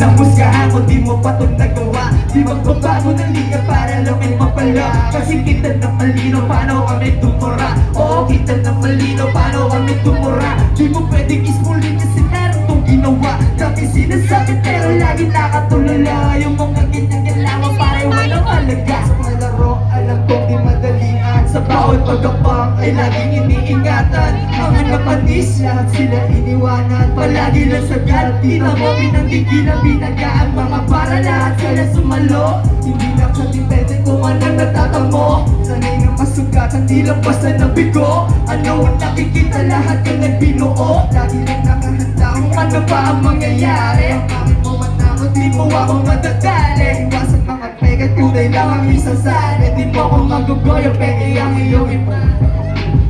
lang husgahan kung di mo pa itong nagawa. Di magbabago ng liga para lang may mapala. Kasi kita na malino paano kami tumura. Oo, kita na malino paano kami tumura. Di mo pwedeng ismulin kasi meron tong ginawa. Dami sinasabi pero lagi nakatulala. Yung mga ganyan lamang para walang halaga. Sa mga laro alam kong di madalian. Sa bawat pagkapang ay laging iniingatan. Mga napanis lahat sila iniwanan. Palagi lang sa galit, di na mo pinanggigilan. Binagaan mga para lahat sila sumalo. Hindi lang sa depende kung ano natatamo. Sanay na masugatan, di lang basta nabigo. Ano ang nakikita lahat yung nagbinuo. Lagi lang nakahanda kung ano pa ang mangyayari. Bakit mo man ako, di mo ako madadali. Iwasan mga peke, tunay lang ang isasali. Di mo ako magugoyo, peke ang iyong iba.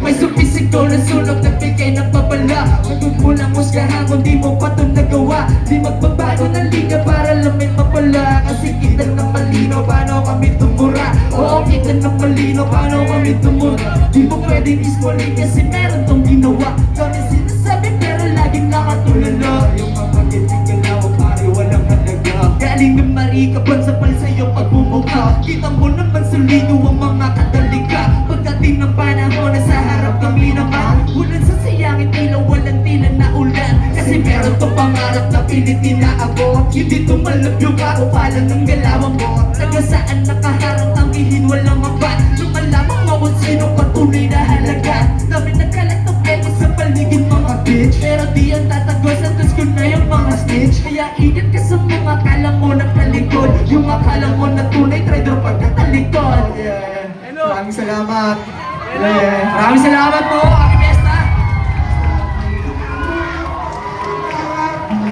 May supisiko na sunog na bigay ng babala. Huwag mo lang husgahan kung di mo pa ito nagawa. Di magbabago ng liga para lang may mapala. Kasi kita na malino paano kami tumura. Oo, kita na malino paano kami tumura. Di mo pwedeng ismulin kasi meron tong ginawa. Kami sinasabi pero laging nakatulala. Yung mga ganyan galaw pare walang halaga. Galing ng marikapan sa pal sa'yo pagmumukha. Kita mo naman solido ang mga kadalika. Pagdating ng panahon na sa harap kami naman. Ulan sa sayangin tila walang tila na ulan. Kasi meron tong pangarap na pilitin na ako. Hindi tumalab yung kaupalan ng galawang mo. Taga saan nakaharang ang ihin walang mabat. Lumalamang mo kung sino patunay na halaga. Dami nagkalat ng peke sa paligid mga bitch. Pero di ang tatagos at tos ko na yung mga snitch. Kaya ingat ka sa mga akala mo na talikod. Yung akala mo na tunay trader pagkatalikod. Maraming salamat. Maraming salamat po.